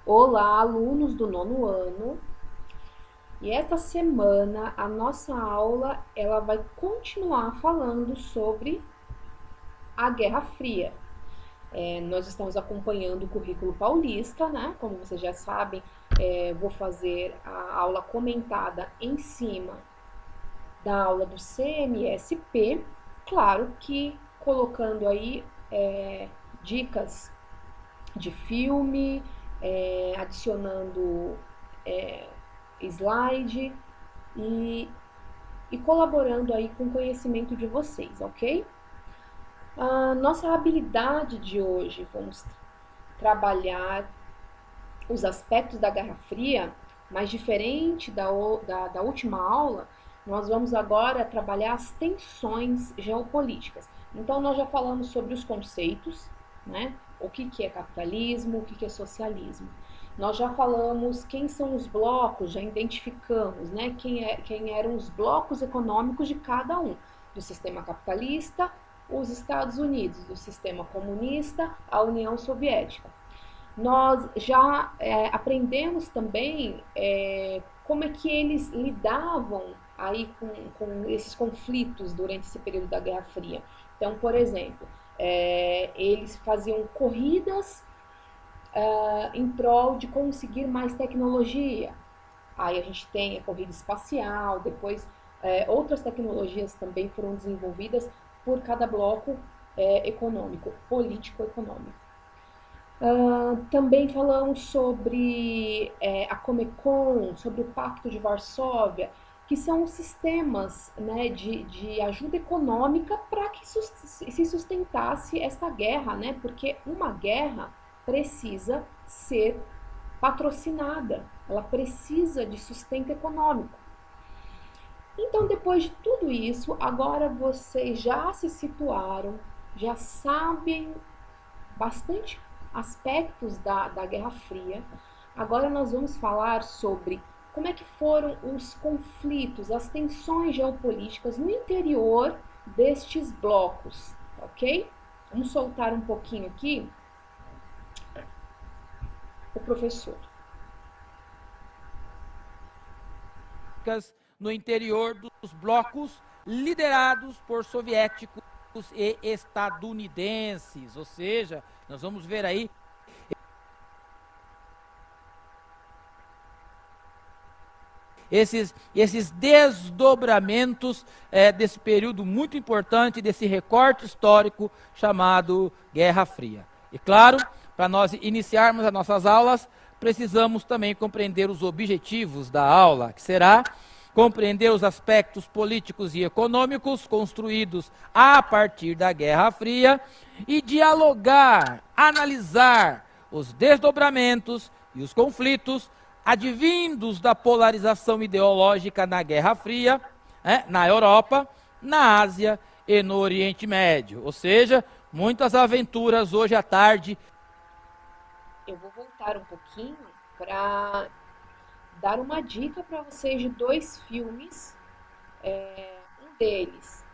Olá, alunos do nono ano. E esta semana a nossa aula ela vai continuar falando sobre a Guerra Fria. Nós estamos acompanhando o currículo paulista, né? Como vocês já sabem, vou fazer a aula comentada em cima da aula do CMSP, claro que colocando aí dicas de filme, adicionando é, slide e, e colaborando aí com o conhecimento de vocês, ok? A nossa habilidade de hoje, vamos trabalhar os aspectos da Guerra Fria, mas diferente da última aula, nós vamos agora trabalhar as tensões geopolíticas. Então, nós já falamos sobre os conceitos, né? O que é capitalismo, o que é socialismo. Nós já falamos quem são os blocos, já identificamos, né? Quem eram os blocos econômicos de cada um, do sistema capitalista, os Estados Unidos, do sistema comunista, a União Soviética. Nós já aprendemos também como é que eles lidavam aí com esses conflitos durante esse período da Guerra Fria. Então, por exemplo, eles faziam corridas em prol de conseguir mais tecnologia. Aí a gente tem a corrida espacial, depois outras tecnologias também foram desenvolvidas por cada bloco econômico, político-econômico. Também falamos sobre a Comecon, sobre o Pacto de Varsóvia, que são sistemas, né, de ajuda econômica para que se sustentasse essa guerra, né, porque uma guerra precisa ser patrocinada, ela precisa de sustento econômico. Então, depois de tudo isso, agora vocês já se situaram, já sabem bastante aspectos da Guerra Fria. Agora nós vamos falar sobre como é que foram os conflitos, as tensões geopolíticas no interior destes blocos, ok? Vamos soltar um pouquinho aqui o professor. No interior dos blocos liderados por soviéticos e estadunidenses, ou seja, nós vamos ver aí esses desdobramentos desse período muito importante, desse recorte histórico chamado Guerra Fria. E claro, para nós iniciarmos as nossas aulas, precisamos também compreender os objetivos da aula, que será compreender os aspectos políticos e econômicos construídos a partir da Guerra Fria e dialogar, analisar os desdobramentos e os conflitos advindos da polarização ideológica na Guerra Fria, na Europa, na Ásia e no Oriente Médio. Ou seja, muitas aventuras hoje à tarde. Eu vou voltar um pouquinho para dar uma dica para vocês de dois filmes. Um deles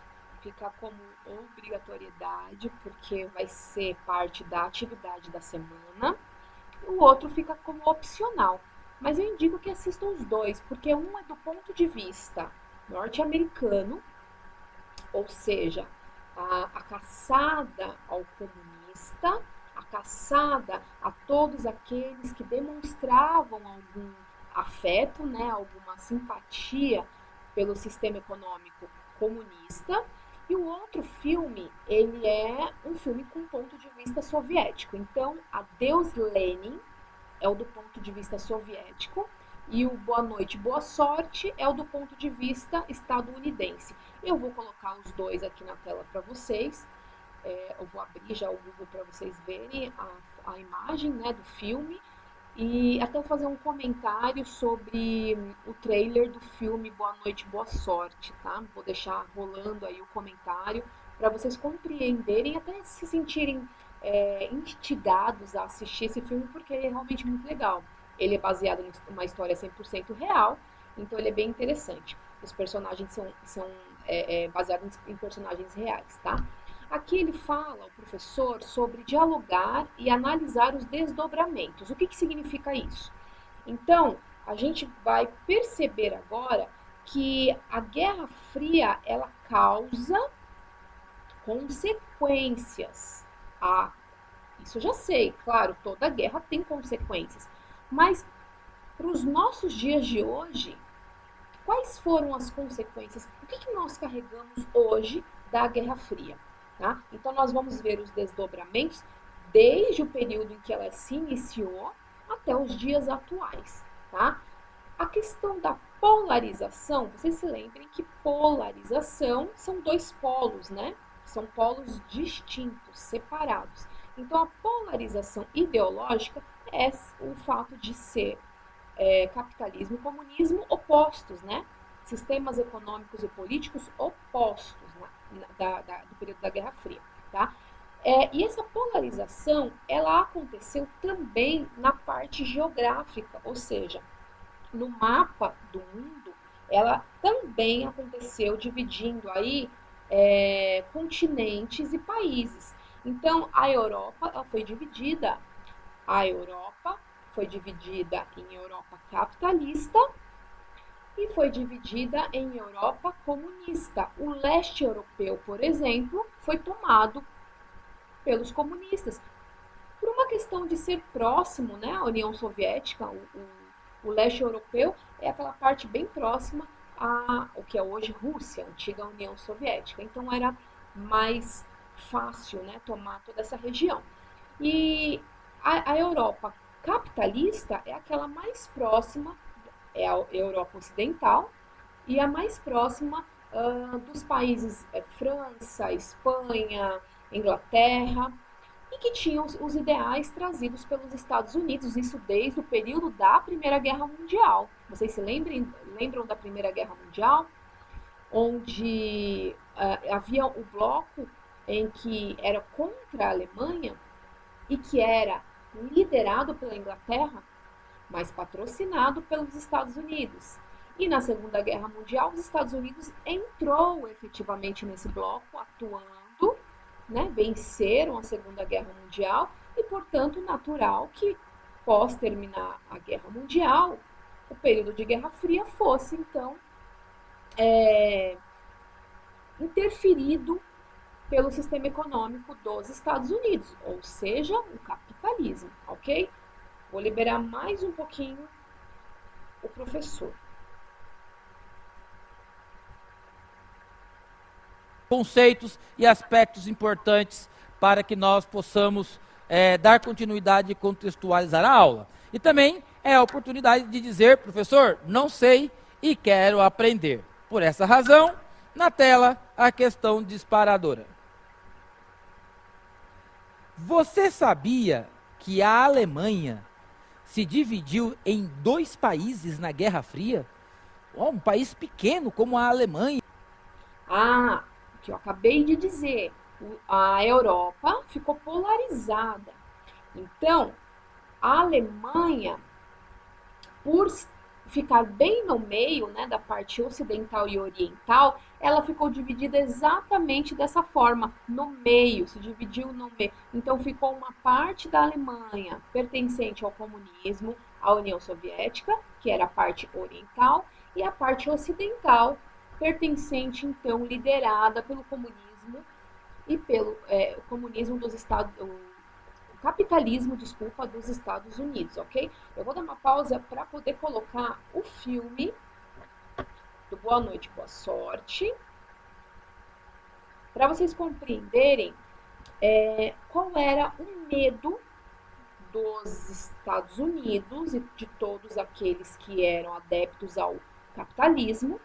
fica como obrigatoriedade, porque vai ser parte da atividade da semana. O outro fica como opcional. Mas eu indico que assistam os dois, porque um é do ponto de vista norte-americano, ou seja, a caçada ao comunista, a caçada a todos aqueles que demonstravam algum afeto, né, alguma simpatia pelo sistema econômico comunista. E o outro filme, ele é um filme com ponto de vista soviético. Então, Adeus Lenin é o do ponto de vista soviético e o Boa Noite, Boa Sorte é o do ponto de vista estadunidense. Eu vou colocar os dois aqui na tela para vocês. Eu vou abrir já o Google para vocês verem a imagem, né, do filme e até fazer um comentário sobre o trailer do filme Boa Noite, Boa Sorte, tá? Vou deixar rolando aí o comentário para vocês compreenderem e até se sentirem instigados a assistir esse filme, porque ele é realmente muito legal. Ele é baseado numa história 100% real, então ele é bem interessante. Os personagens são baseados em personagens reais, tá? Aqui ele fala, o professor, sobre dialogar e analisar os desdobramentos. O que significa isso? Então, a gente vai perceber agora que a Guerra Fria ela causa consequências. Ah, isso eu já sei, claro, toda guerra tem consequências. Mas para os nossos dias de hoje, quais foram as consequências? O que nós carregamos hoje da Guerra Fria? Tá? Então, nós vamos ver os desdobramentos desde o período em que ela se iniciou até os dias atuais. Tá? A questão da polarização, vocês se lembrem que polarização são dois polos, né? São polos distintos, separados. Então, a polarização ideológica é o fato de ser capitalismo e comunismo opostos, né? Sistemas econômicos e políticos opostos do período da Guerra Fria, tá? E essa polarização, ela aconteceu também na parte geográfica, ou seja, no mapa do mundo, ela também aconteceu dividindo aí continentes e países. Então, a Europa foi dividida em Europa capitalista e foi dividida em Europa comunista. O leste europeu, por exemplo, foi tomado pelos comunistas. Por uma questão de ser próximo, né, à União Soviética, o leste europeu é aquela parte bem próxima o que é hoje Rússia, a antiga União Soviética. Então era mais fácil, né, tomar toda essa região. E a Europa capitalista é aquela mais próxima, é a Europa Ocidental, e a mais próxima dos países França, Espanha, Inglaterra, e que tinham os ideais trazidos pelos Estados Unidos, isso desde o período da Primeira Guerra Mundial. Vocês se lembram da Primeira Guerra Mundial? Onde havia o bloco em que era contra a Alemanha e que era liderado pela Inglaterra, mas patrocinado pelos Estados Unidos. E na Segunda Guerra Mundial, os Estados Unidos entrou efetivamente nesse bloco, atuando, né, venceram a Segunda Guerra Mundial e, portanto, natural que, pós terminar a Guerra Mundial, o período de Guerra Fria fosse, então, interferido pelo sistema econômico dos Estados Unidos, ou seja, o capitalismo, ok? Vou liberar mais um pouquinho o professor. Conceitos e aspectos importantes para que nós possamos dar continuidade e contextualizar a aula. E também é a oportunidade de dizer, professor, não sei e quero aprender. Por essa razão, na tela, a questão disparadora. Você sabia que a Alemanha se dividiu em 2 países na Guerra Fria? Um país pequeno como a Alemanha. O que eu acabei de dizer, a Europa ficou polarizada. Então, a Alemanha, por ficar bem no meio, né, da parte ocidental e oriental, ela ficou dividida exatamente dessa forma, no meio, se dividiu no meio. Então ficou uma parte da Alemanha pertencente ao comunismo, à União Soviética, que era a parte oriental, e a parte ocidental, pertencente, então, liderada pelo comunismo e pelo comunismo dos Estados capitalismo, desculpa, dos Estados Unidos, ok? Eu vou dar uma pausa para poder colocar o filme do Boa Noite, Boa Sorte, para vocês compreenderem qual era o medo dos Estados Unidos e de todos aqueles que eram adeptos ao capitalismo,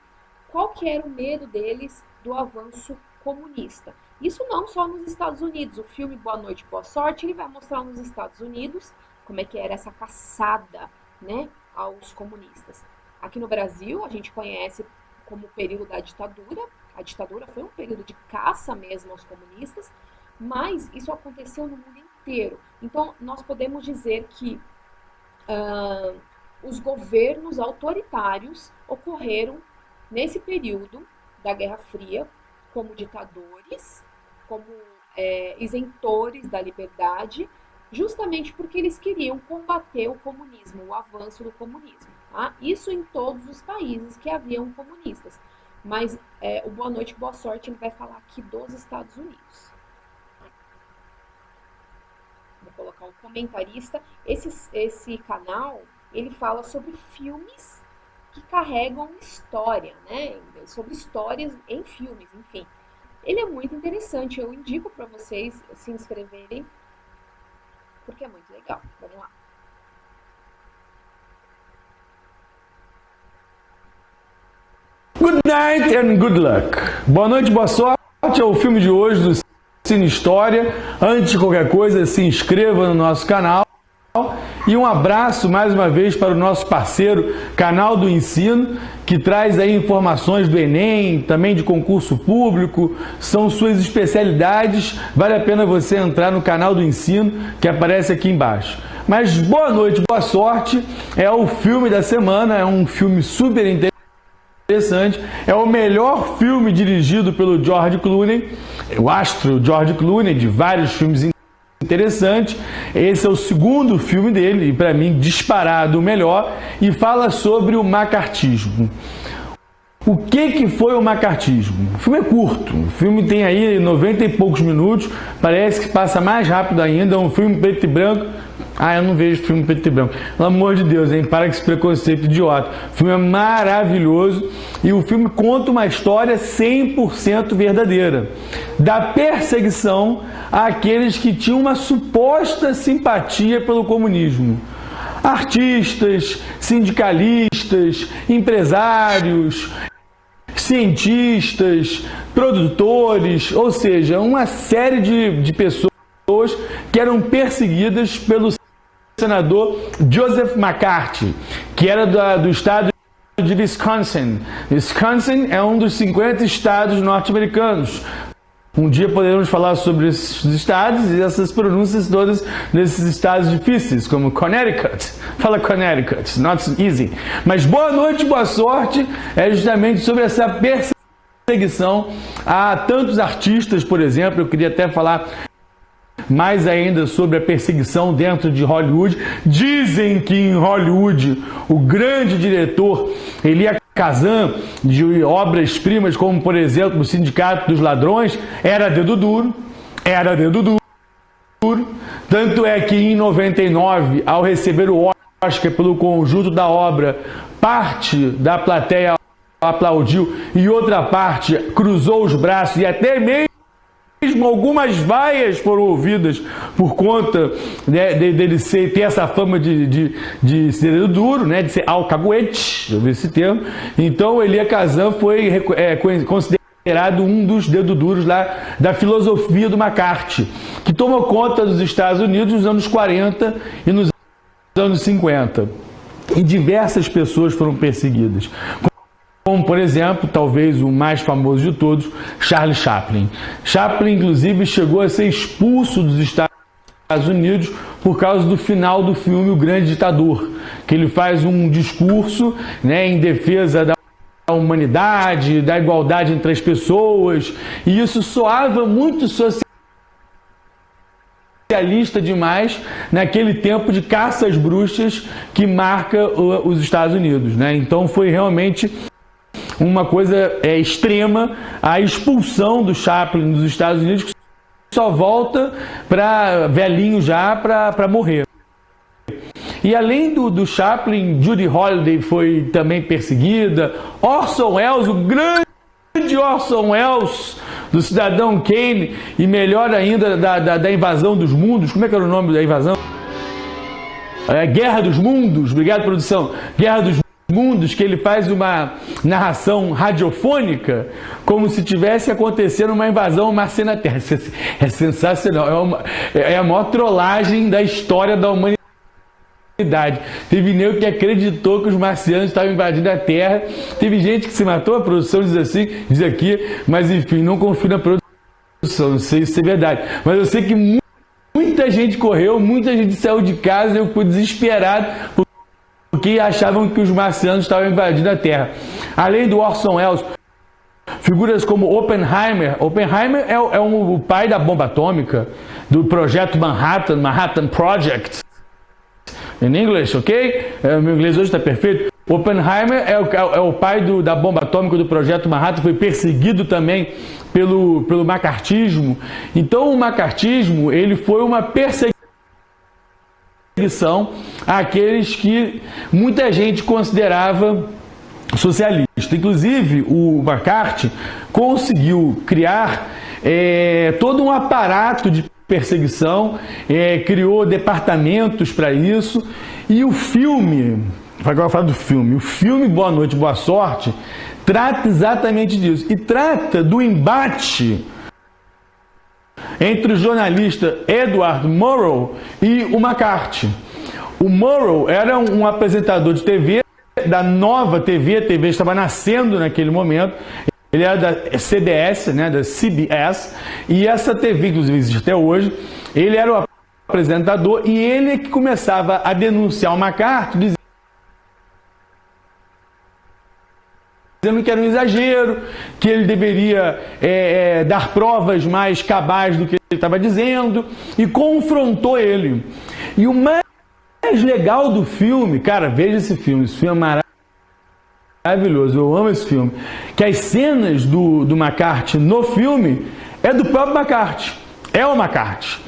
qual que era o medo deles do avanço comunista. Isso não só nos Estados Unidos. O filme Boa Noite, Boa Sorte, ele vai mostrar nos Estados Unidos como é que era essa caçada, né, aos comunistas. Aqui no Brasil, a gente conhece como o período da ditadura. A ditadura foi um período de caça mesmo aos comunistas, mas isso aconteceu no mundo inteiro. Então, nós podemos dizer que os governos autoritários ocorreram nesse período da Guerra Fria como ditadores, como isentores da liberdade, justamente porque eles queriam combater o comunismo, o avanço do comunismo. Tá? Isso em todos os países que haviam comunistas. Mas o Boa Noite, Boa Sorte, ele vai falar aqui dos Estados Unidos. Vou colocar um comentarista. Esse canal, ele fala sobre filmes que carregam história, né? Sobre histórias em filmes, enfim. Ele é muito interessante, eu indico para vocês se inscreverem, porque é muito legal. Vamos lá. Good night and good luck. Boa noite, boa sorte. É o filme de hoje do Cine História. Antes de qualquer coisa, se inscreva no nosso canal. E um abraço mais uma vez para o nosso parceiro Canal do Ensino, que traz aí informações do Enem, também de concurso público, são suas especialidades. Vale a pena você entrar no Canal do Ensino, que aparece aqui embaixo. Mas boa noite, boa sorte. É o filme da semana, é um filme super interessante. É o melhor filme dirigido pelo George Clooney, o astro George Clooney, de vários filmes interessante. Esse é o segundo filme dele, e para mim disparado o melhor, e fala sobre o macartismo. O que foi o macartismo? O filme é curto, o filme tem aí 90 e poucos minutos, parece que passa mais rápido ainda, é um filme preto e branco. Eu não vejo filme preto e branco. Pelo amor de Deus, hein? Para com esse preconceito idiota. O filme é maravilhoso e o filme conta uma história 100% verdadeira. Da perseguição àqueles que tinham uma suposta simpatia pelo comunismo. Artistas, sindicalistas, empresários, cientistas, produtores, ou seja, uma série de pessoas que eram perseguidas pelo senador Joseph McCarthy, que era do estado de Wisconsin. Wisconsin é um dos 50 estados norte-americanos. Um dia poderemos falar sobre esses estados e essas pronúncias todas desses estados difíceis, como Connecticut. Fala Connecticut, not easy. Mas boa noite, boa sorte, é justamente sobre essa perseguição a tantos artistas, por exemplo. Eu queria até falar mais ainda sobre a perseguição dentro de Hollywood. Dizem que em Hollywood o grande diretor Elia Kazan, de obras-primas como, por exemplo, o Sindicato dos Ladrões, era dedo duro. Tanto é que em 99, ao receber o Oscar pelo conjunto da obra, parte da plateia aplaudiu e outra parte cruzou os braços e até mesmo algumas vaias foram ouvidas por conta, né, dele ter essa fama de ser duro, né, de ser alcaguete, eu vi esse termo. Então Elia Kazan foi considerado um dos dedos duros lá da filosofia do McCarthy, que tomou conta dos Estados Unidos nos anos 40 e nos anos 50. E diversas pessoas foram perseguidas. Como, por exemplo, talvez o mais famoso de todos, Charlie Chaplin. Chaplin, inclusive, chegou a ser expulso dos Estados Unidos por causa do final do filme O Grande Ditador, que ele faz um discurso, né, em defesa da humanidade, da igualdade entre as pessoas, e isso soava muito socialista demais naquele tempo de caça às bruxas que marca os Estados Unidos, né? Então foi realmente uma coisa extrema a expulsão do Chaplin dos Estados Unidos, que só volta para velhinho já para morrer. E além do Chaplin, Judy Holliday foi também perseguida. Orson Welles, o grande Orson Welles, do Cidadão Kane, e melhor ainda da Invasão dos Mundos. Como é que era o nome da invasão? Guerra dos Mundos. Obrigado, produção. Guerra dos Mundos, que ele faz uma narração radiofônica como se tivesse acontecendo uma invasão marciana na Terra. É sensacional, é a maior trollagem da história da humanidade. Teve nego que acreditou que os marcianos estavam invadindo a Terra, teve gente que se matou, a produção diz assim, diz aqui, mas enfim, não confio na produção, não sei se é verdade, mas eu sei que muita gente correu, muita gente saiu de casa e eu fui desesperado porque achavam que os marcianos estavam invadindo a Terra. Além do Orson Welles, Figuras como Oppenheimer. Oppenheimer é o pai da bomba atômica, do projeto Manhattan, Manhattan Project, em inglês, ok? Meu inglês hoje está perfeito. Oppenheimer é o pai da bomba atômica, do projeto Manhattan, foi perseguido também pelo macartismo. Então o macartismo, ele foi uma perseguição àqueles que muita gente considerava socialista. Inclusive o McCarthy conseguiu criar todo um aparato de perseguição, criou departamentos para isso, e o filme, agora eu falo do filme, o filme Boa Noite, Boa Sorte trata exatamente disso, e trata do embate entre o jornalista Edward Murrow e o McCarthy. O Murrow era um apresentador de TV, da nova TV, a TV estava nascendo naquele momento, ele era da CBS, né, da CBS, e essa TV, inclusive, existe até hoje. Ele era o apresentador e ele que começava a denunciar o McCarthy, dizendo que era um exagero, que ele deveria dar provas mais cabais do que ele estava dizendo, e confrontou ele. E o mais legal do filme, cara, veja esse filme é maravilhoso, eu amo esse filme, que as cenas do McCarthy no filme é do próprio McCarthy, é o McCarthy.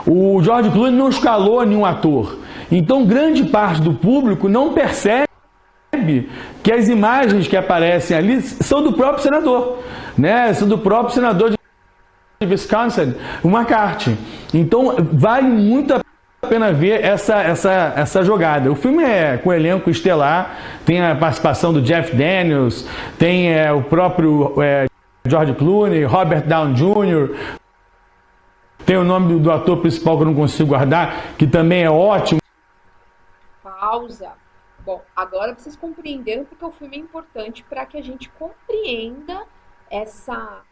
O George Clooney não escalou nenhum ator, então grande parte do público não percebe que as imagens que aparecem ali são do próprio senador, né? São do próprio senador de Wisconsin, o McCarthy. Então vale muito a pena ver essa jogada. O filme é com elenco estelar, tem a participação do Jeff Daniels, tem o próprio George Clooney, Robert Downey Jr., tem o nome do ator principal que eu não consigo guardar, que também é ótimo. Pausa. Bom, agora vocês compreenderam porque o filme é importante para que a gente compreenda essa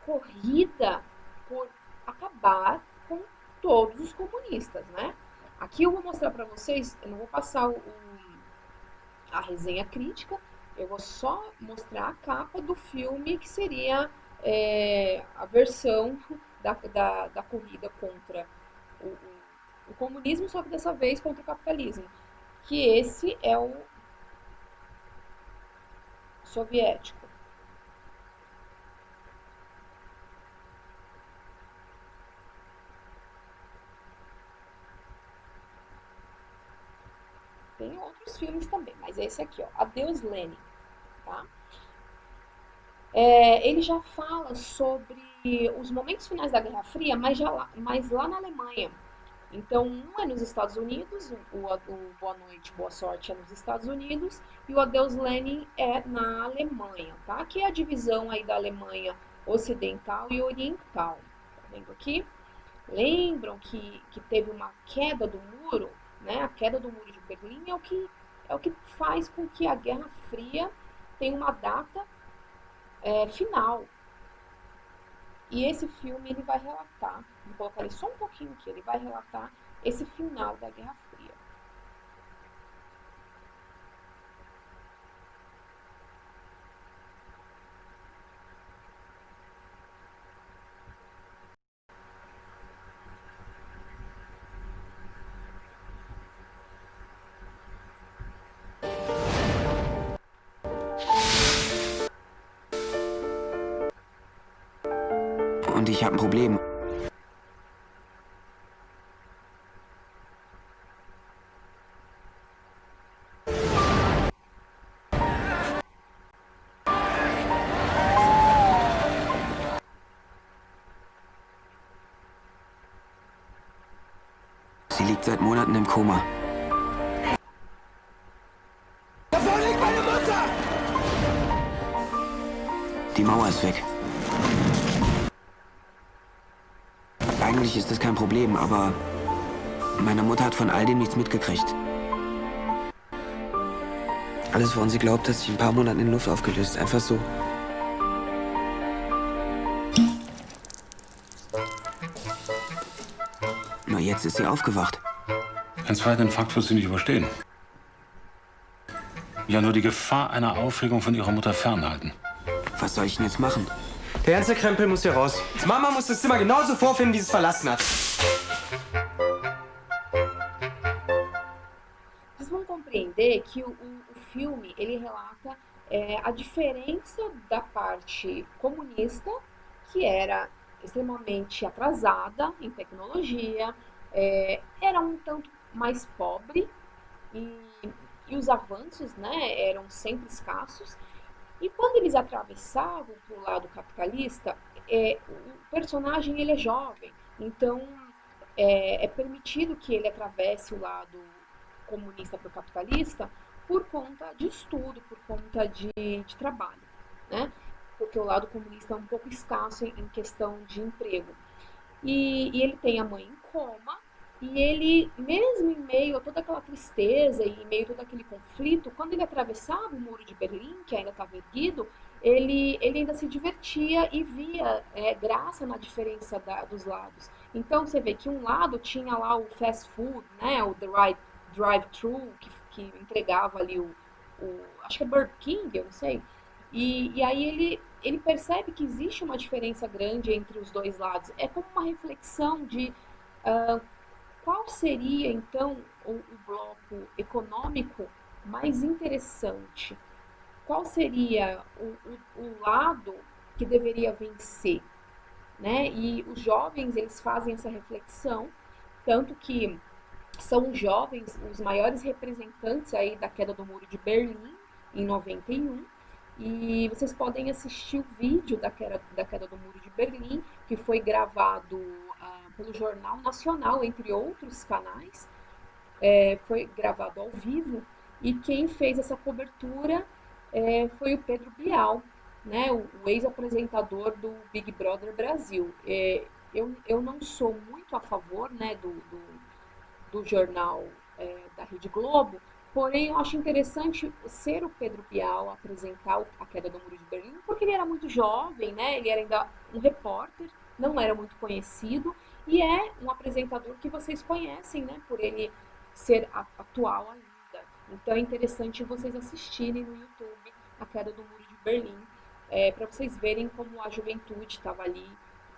corrida por acabar com todos os comunistas, né? Aqui eu vou mostrar para vocês, eu não vou passar a resenha crítica, eu vou só mostrar a capa do filme, que seria a versão da corrida contra o comunismo, só que dessa vez contra o capitalismo. Que esse é o soviético. Tem outros filmes também, mas esse aqui, ó, Adeus Lenin, tá? Ele já fala sobre os momentos finais da Guerra Fria, mas lá na Alemanha. Então, um é nos Estados Unidos, o Boa Noite, Boa Sorte é nos Estados Unidos, e o Adeus Lenin é na Alemanha, tá? Que é a divisão aí da Alemanha ocidental e oriental. Tá vendo aqui? Lembram que teve uma queda do muro, né? A queda do muro de Berlim é o que faz com que a Guerra Fria tenha uma data final. E esse filme ele vai relatar, vou colocar ele só um pouquinho aqui, ele vai relatar esse final da Guerra Fria. Und ich habe ein Problem. Sie liegt seit Monaten im Koma. Da vorne liegt meine Mutter! Die Mauer ist weg. Eigentlich ist das kein Problem, aber meine Mutter hat von all dem nichts mitgekriegt. Alles, woran sie glaubt, hat sich in ein paar Monaten in Luft aufgelöst. Einfach so. Nur jetzt ist sie aufgewacht. Einen zweiten Infarkt wird sie nicht überstehen. Ja, nur die Gefahr einer Aufregung von ihrer Mutter fernhalten. Was soll ich denn jetzt machen? Der ganze Krempel muss hier raus. Mama muss das Zimmer genauso vorfinden, wie sie es verlassen hat. Vocês vão compreender que o filme, ele relata a diferença da parte comunista, que era extremamente atrasada em tecnologia, era um tanto mais pobre e os avanços, né, eram sempre escassos. E quando eles atravessavam para o lado capitalista, o personagem ele é jovem, então é permitido que ele atravesse o lado comunista para o capitalista por conta de estudo, por conta de trabalho, né? Porque o lado comunista é um pouco escasso em questão de emprego. E ele tem a mãe em coma, e ele, mesmo em meio a toda aquela tristeza e em meio a todo aquele conflito, quando ele atravessava o muro de Berlim, que ainda estava erguido, ele ainda se divertia e via graça na diferença dos lados. Então você vê que um lado tinha lá o fast food, né, o drive-thru, que entregava ali acho que é Burger King, eu não sei. E aí ele percebe que existe uma diferença grande entre os dois lados. É como uma reflexão de qual seria, então, o bloco econômico mais interessante? Qual seria o lado que deveria vencer? Né? E os jovens, eles fazem essa reflexão, tanto que são os jovens os maiores representantes aí da queda do Muro de Berlim, em 91, e vocês podem assistir o vídeo da queda do Muro de Berlim, que foi gravado pelo Jornal Nacional, entre outros canais, foi gravado ao vivo, e quem fez essa cobertura foi o Pedro Bial, né, o ex-apresentador do Big Brother Brasil. Eu não sou muito a favor, né, do jornal da Rede Globo, porém eu acho interessante ser o Pedro Bial apresentar a queda do Muro de Berlim, porque ele era muito jovem, né, ele era ainda um repórter, não era muito conhecido, e é um apresentador que vocês conhecem, né, por ele ser atual ainda. Então é interessante vocês assistirem no YouTube a queda do Muro de Berlim, para vocês verem como a juventude estava ali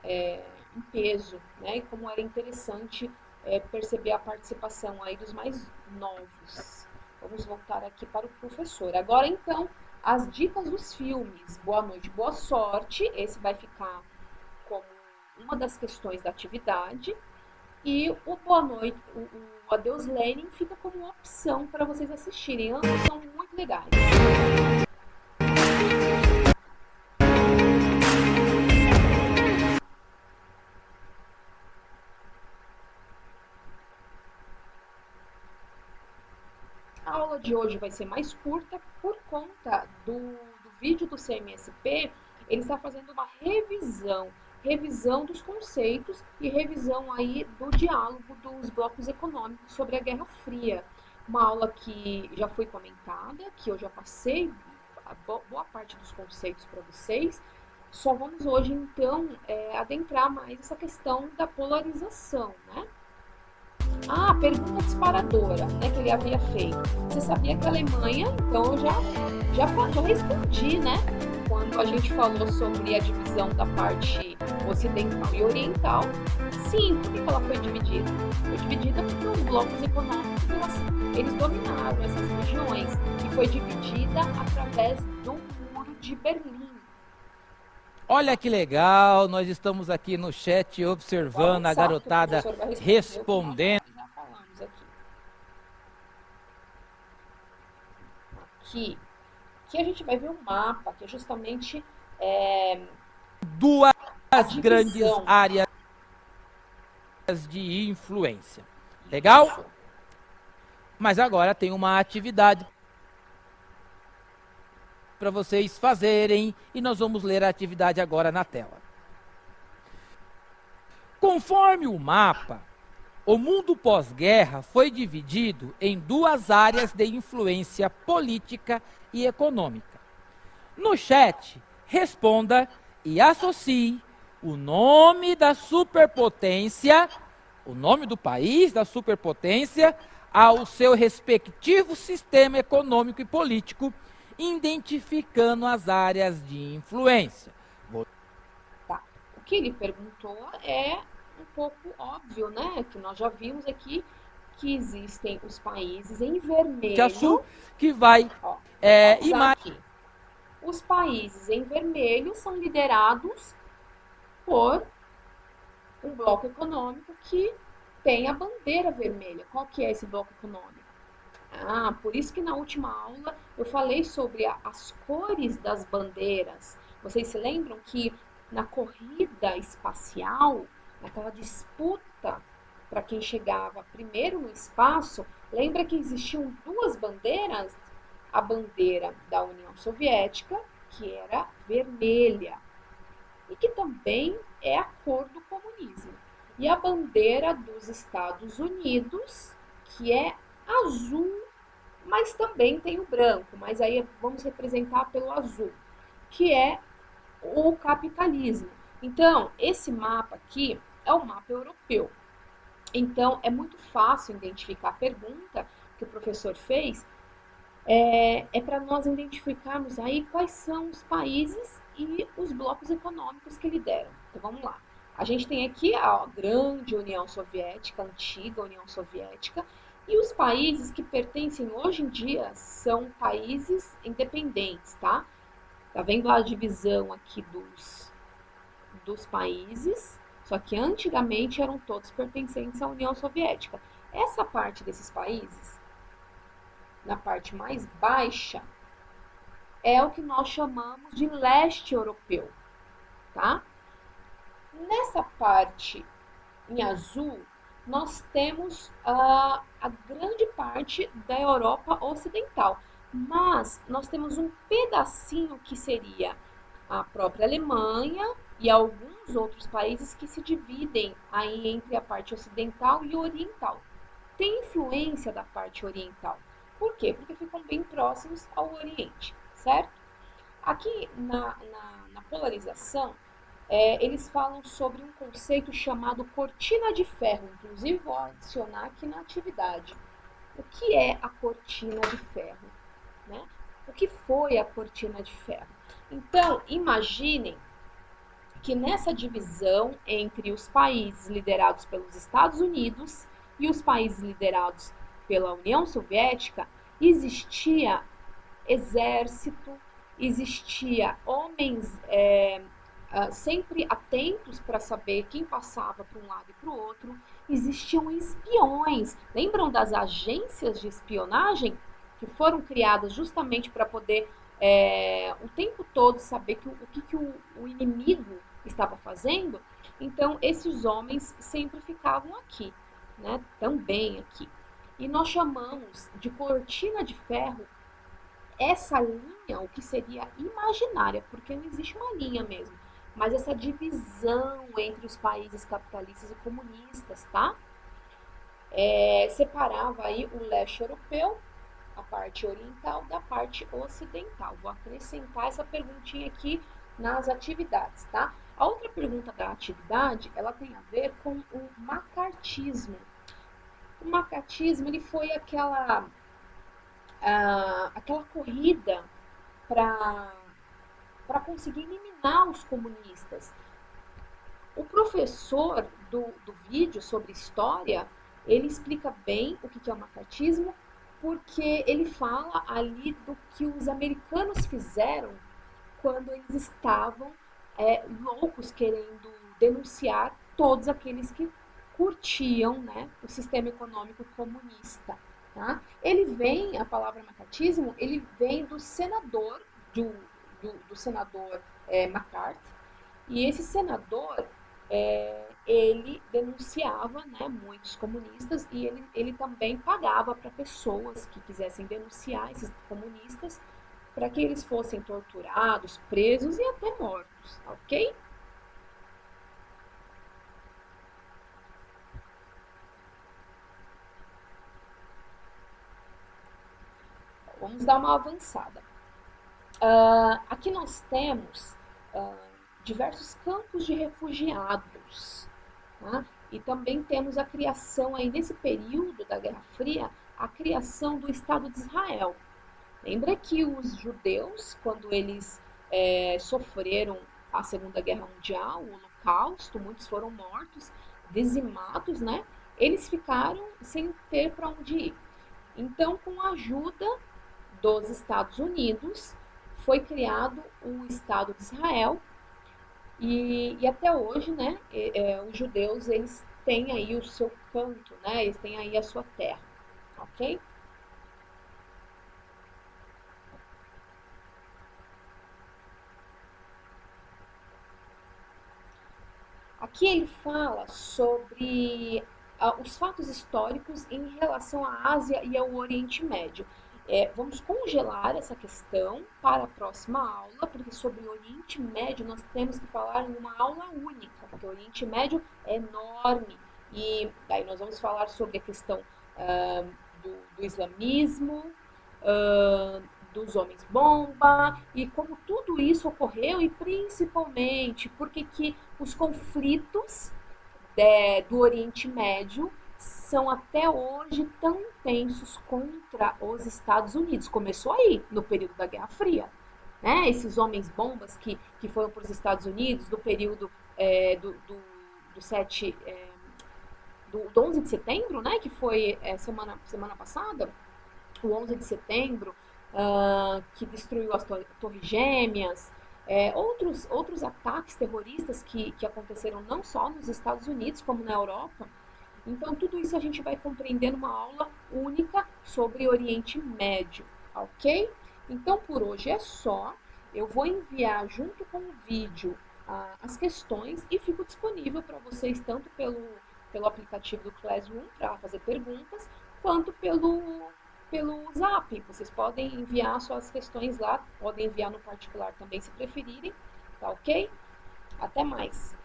em peso, né, e como era interessante perceber a participação aí dos mais novos. Vamos voltar aqui para o professor. Agora, então, as dicas dos filmes. Boa noite, boa sorte. Esse vai ficar como uma das questões da atividade. E o boa noite, o Adeus Lenin fica como opção para vocês assistirem. Ambos são muito legais. A aula de hoje vai ser mais curta por conta do vídeo do CMSP. Ele está fazendo uma revisão dos conceitos e revisão aí do diálogo dos blocos econômicos sobre a Guerra Fria. Uma aula que já foi comentada, que eu já passei a boa parte dos conceitos para vocês. Só vamos hoje, então, adentrar mais essa questão da polarização, né? Pergunta disparadora, né, que ele havia feito. Você sabia que a Alemanha, então eu já respondi, né? Quando a gente falou sobre a divisão da parte ocidental e oriental. Sim, por que ela foi dividida? Foi dividida porque os blocos econômicos, eles dominaram essas regiões. E foi dividida através do Muro de Berlim. Olha que legal, nós estamos aqui no chat observando a garotada respondendo. Já falamos aqui. Aqui a gente vai ver um mapa, que é justamente duas grandes áreas de influência. Legal? Mas agora tem uma atividade para vocês fazerem, e nós vamos ler a atividade agora na tela. Conforme o mapa, o mundo pós-guerra foi dividido em duas áreas de influência política e econômica. No chat, responda e associe o nome da superpotência, o nome do país da superpotência, ao seu respectivo sistema econômico e político, identificando as áreas de influência. Tá. O que ele perguntou é um pouco óbvio, né? Que nós já vimos aqui que existem os países em vermelho. Que vai Ó, aqui. Os países em vermelho são liderados por um bloco econômico que tem a bandeira vermelha. Qual que é esse bloco econômico? Por isso que na última aula eu falei sobre as cores das bandeiras. Vocês se lembram que na corrida espacial, naquela disputa para quem chegava primeiro no espaço, lembra que existiam duas bandeiras? A bandeira da União Soviética, que era vermelha, e que também é a cor do comunismo. E a bandeira dos Estados Unidos, que é azul, mas também tem o branco, mas aí vamos representar pelo azul, que é o capitalismo. Então, esse mapa aqui é o mapa europeu. Então, é muito fácil identificar a pergunta que o professor fez, é para nós identificarmos aí quais são os países e os blocos econômicos que lideram. Então, vamos lá. A gente tem aqui a grande União Soviética, a antiga União Soviética, e os países que pertencem hoje em dia são países independentes, tá? Tá vendo a divisão aqui dos países? Só que antigamente eram todos pertencentes à União Soviética. Essa parte desses países, na parte mais baixa, é o que nós chamamos de leste europeu, tá? Nessa parte em azul, nós temos a grande parte da Europa Ocidental, mas nós temos um pedacinho que seria a própria Alemanha e alguns outros países que se dividem aí entre a parte ocidental e oriental. Tem influência da parte oriental. Por quê? Porque ficam bem próximos ao Oriente, certo? Aqui na polarização, eles falam sobre um conceito chamado cortina de ferro. Inclusive, vou adicionar aqui na atividade. O que é a cortina de ferro? Né? O que foi a cortina de ferro? Então, imaginem que nessa divisão entre os países liderados pelos Estados Unidos e os países liderados pela União Soviética, existia exército, existia homens sempre atentos para saber quem passava para um lado e para o outro, existiam espiões. Lembram das agências de espionagem que foram criadas justamente para poder o tempo todo saber o que o inimigo estava fazendo? Então, esses homens sempre ficavam aqui, né? Também aqui. E nós chamamos de cortina de ferro essa linha, o que seria imaginária, porque não existe uma linha mesmo, mas essa divisão entre os países capitalistas e comunistas, tá? Separava aí o leste europeu, a parte oriental, da parte ocidental. Vou acrescentar essa perguntinha aqui nas atividades, tá? A outra pergunta da atividade, ela tem a ver com o macartismo. O macartismo, ele foi aquela corrida para conseguir eliminar os comunistas. O professor do vídeo sobre história, ele explica bem o que é o macartismo, porque ele fala ali do que os americanos fizeram quando eles estavam loucos querendo denunciar todos aqueles que curtiam, né, o sistema econômico comunista. Tá? A palavra macartismo, ele vem do senador, do senador McCarthy, e esse senador, ele denunciava, né, muitos comunistas, e ele também pagava para pessoas que quisessem denunciar esses comunistas, para que eles fossem torturados, presos e até mortos, ok? Vamos dar uma avançada. Aqui nós temos diversos campos de refugiados, tá? E também temos a criação, aí nesse período da Guerra Fria, a criação do Estado de Israel. Lembra que os judeus, quando eles sofreram a Segunda Guerra Mundial, o Holocausto, muitos foram mortos, dizimados, né? Eles ficaram sem ter para onde ir. Então, com a ajuda dos Estados Unidos, foi criado o Estado de Israel e até hoje, né, os judeus, eles têm aí o seu canto, né, eles têm aí a sua terra, ok? Aqui ele fala sobre os fatos históricos em relação à Ásia e ao Oriente Médio. Vamos congelar essa questão para a próxima aula, porque sobre o Oriente Médio nós temos que falar em uma aula única, porque o Oriente Médio é enorme. E daí nós vamos falar sobre a questão do islamismo, dos homens-bomba, e como tudo isso ocorreu, e principalmente porque que os conflitos do Oriente Médio são até hoje tão intensos contra os Estados Unidos. Começou aí, no período da Guerra Fria. Né? Esses homens-bombas que foram para os Estados Unidos no período do 11 de setembro, né? Que foi semana passada, o 11 de setembro, que destruiu as Torres Gêmeas, outros ataques terroristas que aconteceram não só nos Estados Unidos, como na Europa. Então, tudo isso a gente vai compreender numa aula única sobre Oriente Médio, ok? Então, por hoje é só. Eu vou enviar junto com o vídeo as questões e fico disponível para vocês, tanto pelo aplicativo do Classroom, para fazer perguntas, quanto pelo Zap. Vocês podem enviar suas questões lá, podem enviar no particular também, se preferirem, tá ok? Até mais!